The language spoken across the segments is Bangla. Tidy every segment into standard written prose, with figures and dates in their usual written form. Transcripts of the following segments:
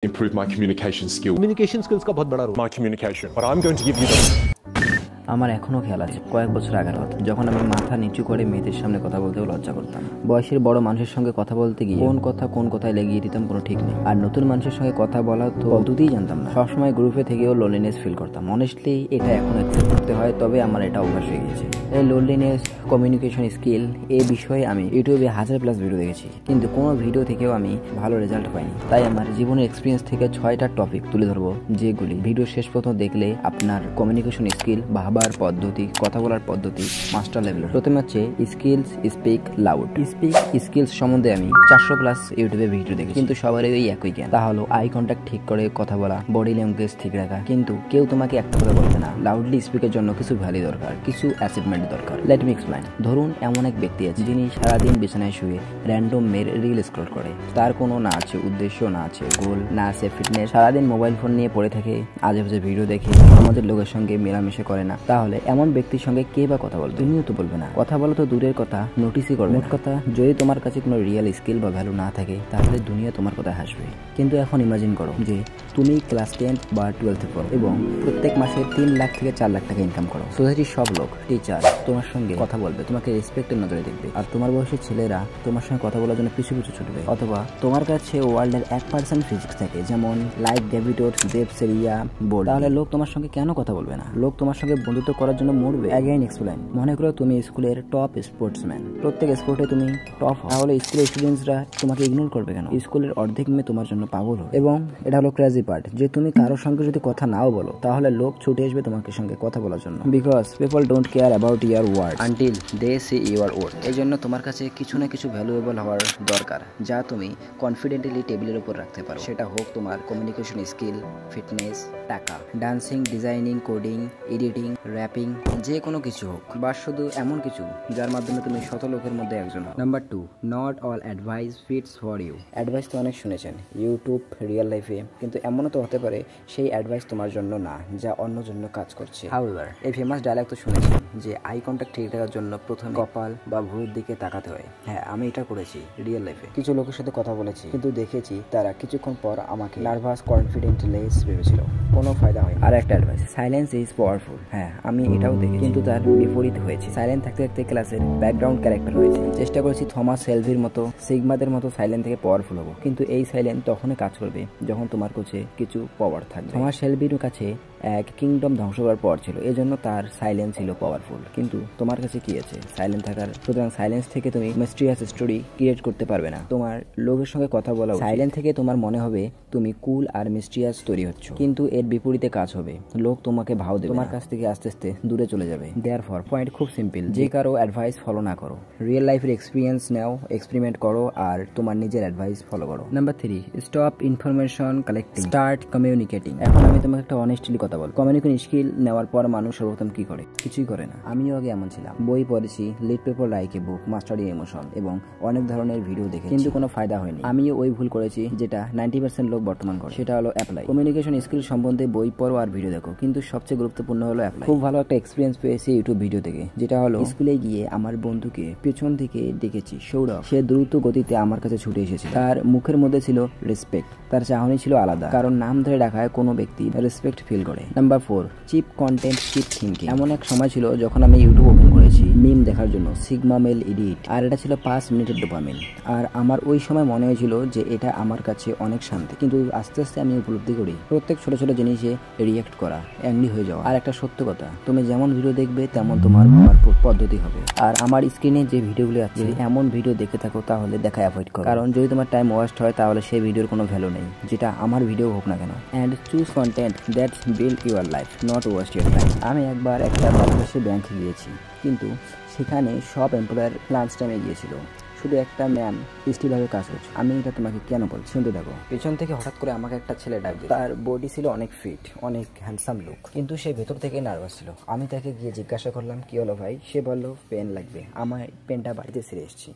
improve my communication skill. Communication skills का बहुत बड़ा role. My communication. But I'm going to give you the... আমার এখনো খেয়াল আছে কয়েক বছর আগের কথা, যখন আমি মাথা নিচু করে মেয়েদের সামনে কথা বলতেও লজ্জা করতাম। বয়সের বড় মানুষের সঙ্গে কথা বলতে গিয়ে কোন কথায় লেগিয়ে দিতাম কোনো ঠিক নেই। আর নতুন মানুষের সঙ্গে কথা বলা তো পদ্ধতিই জানতাম না। সবসময় গ্রুপে থেকেও লোনলিনেস ফিল করতাম। অনেস্টলি এটা এখন অ্যাকসেপ্ট করতে হয়, তবে আমার এটা অভ্যাস হয়ে গেছে। এই লোনলিনেস, কমিউনিকেশন স্কিল এই বিষয়ে আমি ইউটিউবে 1000+ ভিডিও দেখেছি, কিন্তু কোনো ভিডিও থেকেও আমি ভালো রেজাল্ট পাইনি। তাই আমার জীবনের এক্সপিরিয়েন্স থেকে 6টা টপিক তুলে ধরবো, যেগুলি ভিডিও শেষ পর্যন্ত দেখলে আপনার কমিউনিকেশন স্কিল, ভাবার পদ্ধতি, কথা বলার পদ্ধতি মাস্টার লেভেল। প্রথমে হচ্ছে স্কিলস স্পিক লাউড। স্কিলস সম্বন্ধে আমি 400+ ইউটিউবে ভিডিও দেখি, কিন্তু সবারই ওই একই জ্ঞান। তা হলো আই কন্ট্যাক্ট ঠিক করে কথা বলা, বডি ল্যাঙ্গুয়েজ ঠিক রাখা। কিন্তু কেউ তোমাকে একটা কথা বলবে না। লাউডলি স্পিকের জন্য কিছু ভ্যালু দরকার, কিছু অ্যাচিভমেন্ট দরকার। Let me explain. ধরুন এমন এক ব্যক্তি আছে যিনি সারাদিন বিছানায় শুয়ে র্যান্ডম মেয়ের রিল স্ক্রল করে। তার কোনো না আছে উদ্দেশ্য, না আছে গোল, না আছে ফিটনেস। সারাদিন মোবাইল ফোন নিয়ে পড়ে থাকে, আজে বাজে ভিডিও দেখে, আমাদের লোকের সঙ্গে মেলামেশা করে না। তাহলে এমন ব্যক্তির সঙ্গে কে বা কথা বলবে? তুমিও তো বলবে না। কথা বলা তো দূরের কথা, নোটিসই করবে। মোট কথা, যদি তোমার কাছে কোনো রিয়েল স্কিল বা ভ্যালু না থাকে, তাহলে দুনিয়া তোমার কথা হাসবে। কিন্তু এখন ইমাজিন করো যে তুমি ক্লাস 10 বা 12 পড়ো এবং প্রত্যেক মাসে 3 লাখ থেকে 4 লাখ টাকা ইনকাম করো। সোসাইটির সব লোক, টিচার তোমার সঙ্গে কথা বলবে, তোমাকে রেসপেক্টের নজরে দেখবে। আর তোমার বয়সের ছেলেরা তোমার সঙ্গে কথা বলার জন্য পিছু পিছু ছুটবে। অথবা তোমার কাছে ওয়ার্ল্ডের 1% ফিজিক্স থাকে, যেমন লাইক ডেভিডোর, জেপসেরিয়া, বোর্ড। তাহলে লোক তোমার সঙ্গে কেন কথা বলবে না? লোক তোমার সঙ্গে বন্ধুত্ব করার জন্য মরবে। Again explain. মনে করো তুমি স্কুলের টপ স্পোর্টসম্যান, প্রত্যেক স্পোর্টে তুমি টপ, তাহলে স্কুলের স্টুডেন্টসরা তোমাকে ইগনোর করবে কেন? স্কুলের অর্ধেক মেয়ে তোমার জন্য পাগল হবে। এবং এটা হলো ক্রেজি পার্ট, যে তুমি কারোর সঙ্গে যদি কথা নাও বলো, তাহলে লোক ছুটে আসবে তোমার সঙ্গে কথা বলার জন্য। Because people don't care about your word until they see your word. এই জন্য তোমার কাছে কিছু না কিছু ভ্যালুয়েবল হওয়ার দরকার, যা তুমি কনফিডেন্টলি টেবিলের উপর রাখতে পারো। সেটা হোক তোমার কমিউনিকেশন স্কিল, ফিটনেস, টাকা, dancing, designing, coding, editing, wrapping, যে কোনো কিছু হোক, বা শুধু এমন কিছু যার মাধ্যমে তুমি শত লোকের মধ্যে একজন হও। Number 2, not all advice fits for you. Advice তো অনেক শুনেছেন ইউটিউব, রিয়েল লাইফে, কিন্তু এমনও তো হতে পারে সেই অ্যাডভাইস তোমার জন্য না, যা অন্য জন্য কাজ করছে। হাউএভার, এই ফেমাস ডায়লগ তো শুনেছেন যে আই কন্ট্যাক্ট ঠিক রাখার জন্য প্রথমে কপাল বা ভুরুর দিকে তাকাতে হয়। হ্যাঁ, আমি এটা করেছি রিয়েল লাইফে। কিছু লোকের সাথে কথা বলেছি, কিন্তু দেখেছি তারা কিছুক্ষণ পর আমাকে নার্ভাস, কনফিডেন্ট লেস ভেবেছিল। কোনো ফায়দা হয়। আর একটা অ্যাডভাইস, সাইলেন্স ইজ পাওয়ারফুল। হ্যাঁ, আমি এটাও দেখি, কিন্তু তার বিপরীত হয়েছে। সাইলেন্ট থাকতে থাকতে ক্লাসের ব্যাকগ্রাউন্ড ক্যারেক্টার হয়েছে। চেষ্টা করেছি থমাস সেলভির মতো, সিগমাদের মতো সাইলেন্ট থেকে পাওয়ারফুল হবো, কিন্তু এই সাইলেন্ট তখনই কাজ করবে যখন তোমার কাছে কিছু পাওয়ার থাকবে। থমাস সেলভির কাছে এক কিংডম ধ্বংস করার পর ছিল, এজন্য তার সাইলেন্স ছিল পাওয়ারফুল। কিন্তু তোমার কাছে কি আছে? সাইলেন্ট থাকার। সুতরাং সাইলেন্স থেকে তুমি মিস্টিরিয়াস স্টোরি ক্রিয়েট করতে পারবে না। তোমার লোকের সঙ্গে কথা বলা, সাইলেন্ট থেকে তোমার মনে হবে তুমি কুল আর মিস্টিরিয়াস তৈরি হচ্ছ, কিন্তু এর বিপরীতে কাজ হবে। লোক তোমাকে ভাও দেবে, তোমার কাছ থেকে আস্তে আস্তে দূরে চলে যাবে। দেয়ারফর পয়েন্ট খুব সিম্পল, যে কারো অ্যাডভাইস ফলো না করো। রিয়েল লাইফের এক্সপিরিয়েন্স নাও, এক্সপেরিমেন্ট করো, আর তোমার নিজের অ্যাডভাইস ফলো করো। Number 3, stop information collecting, start communicating. এখন আমি তোমাকে একটা অনেস্টলি কথা বল। কমিউনিকেশন স্কিল নেওয়ার পর মানুষ সর্বপ্রথম কি করে? কিছুই করে না। আমিও আগে এমন ছিলাম। বই পড়েছি, read people like a book, mastery emotion, এবং অনেক ধরনের ভিডিও দেখে, কিন্তু কোনো ফায়দা হয়নি। আমিও ওই ভুল করেছি যেটা 90% লোক বর্তমান করে, সেটা হলো অ্যাপ্লাই। কমিউনিকেশন স্কিল সম্বন্ধে বই পড়ো আর ভিডিও দেখো, কিন্তু সবচেয়ে গুরুত্বপূর্ণ হলো অ্যাপ্লাই। খুব ভালো একটা এক্সপিরিয়েন্স পেয়েছি ইউটিউব ভিডিও থেকে, যেটা হলো স্কুলে গিয়ে আমার বন্ধুকে পেছন থেকে ডেকেছি, সৌরভ। সে দ্রুত গতিতে আমার কাছে ছুটে এসেছে। তার মুখের মধ্যে ছিল রেসপেক্ট, তার চাহনি ছিল আলাদা, কারণ নাম ধরে ডাকায় কোনো ব্যক্তি রেসপেক্ট ফিল করে। Number 4, cheap content, cheap thinking. এমন এক সময় ছিল যখন আমি ইউটিউব ওপেন করেছি মিম দেখার জন্য, সিগমা মেল এডিট, আর এটা ছিল 5 মিনিটের ডোপামিন। আর আমার ওই সময় মনে হয়েছিল যে এটা আমার কাছে অনেক শান্তি, কিন্তু আস্তে আস্তে আমি উপলব্ধি করি প্রত্যেক ছোট ছোট জিনিসে রিয়েক্ট করা, অ্যাংরি হয়ে যাওয়া। আর একটা সত্য কথা, তুমি যেমন ভিডিও দেখবে তেমন তোমার ভাবার পদ্ধতি হবে। আর আমার স্ক্রিনে যে ভিডিওগুলো আছে, এমন ভিডিও দেখে থাকো তাহলে দেখা অ্যাভয়েড করো, কারণ যদি তোমার টাইম ওয়েস্ট হয় তাহলে সেই ভিডিওর কোনো ভ্যালু নেই, যেটা আমার ভিডিও হোক না কেন। And choose content that build your life, not waste your time. আমি একবার একটা বাংলাদেশে ব্যাংকে গিয়েছি, কিন্তু সেখানে সব এমপ্লয়ার লাঞ্চ টাইমে গিয়েছিল, শুধু একটা ম্যাম স্টিলভাবে কাজ করছে। আমি এটা তোমাকে কেন বলছি শুনতে দেখো। পেছন থেকে হঠাৎ করে আমাকে একটা ছেলে ডাক দিল। তার বডি ছিল অনেক ফিট, অনেক হ্যান্ডসাম লুক, কিন্তু সে ভেতর থেকে নার্ভাস ছিল। আমি তাকে গিয়ে জিজ্ঞাসা করলাম কি হলো ভাই? সে বলল পেন লাগবে, আমার পেনটা বাড়িতে ছেড়ে এসেছি।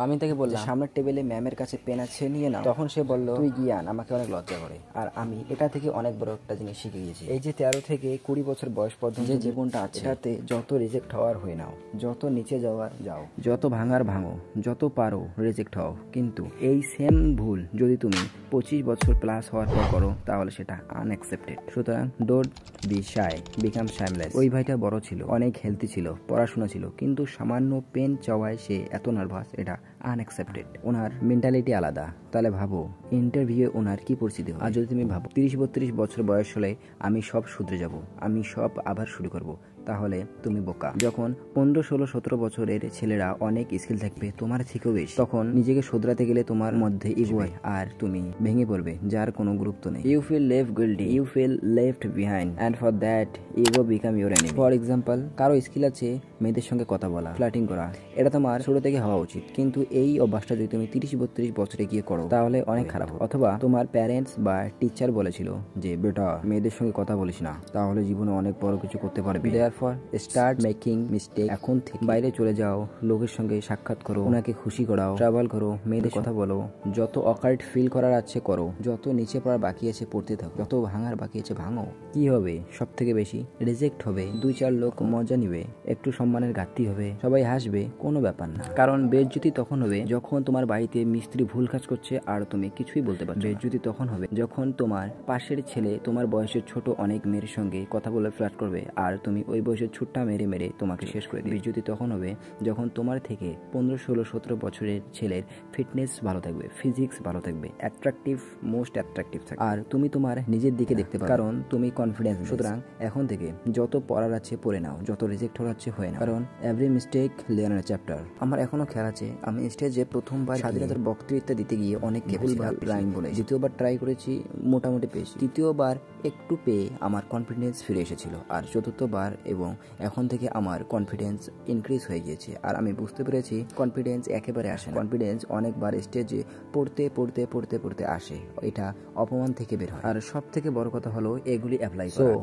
আমি তাকে বললাম সামনের টেবিলে ম্যামের কাছে পেন আছে নিয়ে নাও। তখন সে বলল তুই গিয়ান, আমাকে অনেক লজ্জা করে। আর আমি এটা থেকে অনেক বড় একটা জিনিস শিখে গেছি। এই যে 13 থেকে 20 বছর বয়স পর্যন্ত যে জীবনটা আছে, এটাতে যত রিজেক্ট হওয়ার হয়ে নাও, যত নিচে যাওয়ার যাও, যত ভাঙার ভাঙো, যত পারো রিজেক্ট হও। কিন্তু এই সেম ভুল যদি তুমি 25 বছর প্লাস হওয়ার পর করো তাহলে সেটা আনএক্সেপ্টেড। সুতরাং ডোন্ট বি শাই, বিকাম শাইমলেস। ওই ভাইটা বড় ছিল, অনেক হেলদি ছিল, পড়াশোনা ছিল, কিন্তু সামান্য পেন চাওয়ায় সে এত নার্ভাস, এটা আনএক্সেপ্টেড। ওনার মেন্টালিটি আলাদা। তাহলে ভাবো ইন্টারভিউ ওনার কি পরিস্থিতি হয়। আর যদি তুমি ভাবো 30-32 বছর বয়স হলে আমি সব শুধরে যাব, আমি সব আবার শুরু করব, তাহলে তুমি বোকা। যখন 15, 16, 17 বছরের ছেলেরা অনেক স্কিল থাকবে তোমার থেকেও বেশি, তখন নিজেকে শুধরাতে গেলে তোমার মধ্যে ইগো আর তুমি ভেঙে পড়বে, যার কোনো গুরুত্ব নেই। You feel left guilty, you feel left behind, and for that ego become your enemy. For example, কারো স্কিল আছে মেয়েদের সঙ্গে কথা বলা, ফ্লার্টিং করা, এটা তোমার ছোট থেকে হওয়া উচিত, কিন্তু এই অভ্যাসটা যদি তুমি 30-32 বছরে গিয়ে করো তাহলে অনেক খারাপ। অথবা তোমার প্যারেন্টস বা টিচার বলেছিল যে বেটা মেয়েদের সঙ্গে কথা বলিস না, তাহলে জীবনে অনেক বড় কিছু করতে পারবি। Therefore start making mistake. এখন থেকে বাইরে চলে যাও, লোকের সঙ্গে সাক্ষাৎ করো, ওনাকে খুশি করাও, ট্রাভেল করো, মেয়েদের কথা বলো, যত অকাল্ট ফিল করার আছে করো, যত নিচে পড়ার বাকি আছে পড়তে থাকো, যত ভাঙার বাকি আছে ভাঙো। কি হবে সব থেকে বেশি? রিজেক্ট হবে, 2-4 লোক মজা নিবে, একটু সম্মানের ঘাটতি হবে, সবাই হাসবে, কোনো ব্যাপার না। কারণ বেজ্জতি তখন হবে যখন তোমার বাড়িতে মিস্ত্রি ভুল কাজ করছে আর তুমি কিছুই বলতে পারছো। বেজ্জতি তখন হবে যখন তোমার পাশের ছেলে তোমার বয়সের ছোট অনেক মেয়ের সঙ্গে কথা বলে ফ্লার্ট করবে আর তুমি ওই বয়সের ছুট্টা মেরে মেরে তোমাকে শেষ করে দিবে। বেজ্জতি তখন হবে যখন তোমার থেকে 15, 16, 17 বছরের ছেলের ফিটনেস ভালো থাকবে, ফিজিক্স ভালো থাকবে, অ্যাট্রাকটিভ, মোস্ট অ্যাট্রাকটিভ থাকবে, আর তুমি তোমার নিজের দিকে দেখতে পাবে, কারণ তুমি কনফিডেন্স। সুতরাং এখন থেকে যত পড়ার আছে পড়ে নাও, যত রিজেক্ট হওয়ার আছে হয়ে নাও, কারণ এভরি মিস্টেক লার্ন চ্যাপ্টার। আমার এখনো খেয়াল আছে আমি স্টেজে প্রথমবার স্বাধীনতার বক্তৃতা দিতে গিয়ে অনেক ভুলভাল লাইন বলে, দ্বিতীয়বার ট্রাই করেছি, মোটামুটি পেয়েছি, তৃতীয়বার একটু পেয়ে আমার কনফিডেন্স ফিরে এসেছিল, আর চতুর্থবার এবং এখন থেকে আমার কনফিডেন্স ইনক্রিজ হয়ে গিয়েছে। আর আমি বুঝতে পেরেছি কনফিডেন্স একেবারে আসে না, কনফিডেন্স অনেকবার স্টেজে পড়তে পড়তে পড়তে পড়তে আসে, এটা অপমান থেকে বের হয়। আর সব থেকে বড় কথা হলো এগুলি অ্যাপ্লাই করা।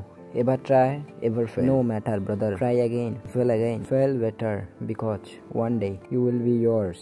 এবার try, ever fail, no matter brother, try again, fail better, because one day you will be yours.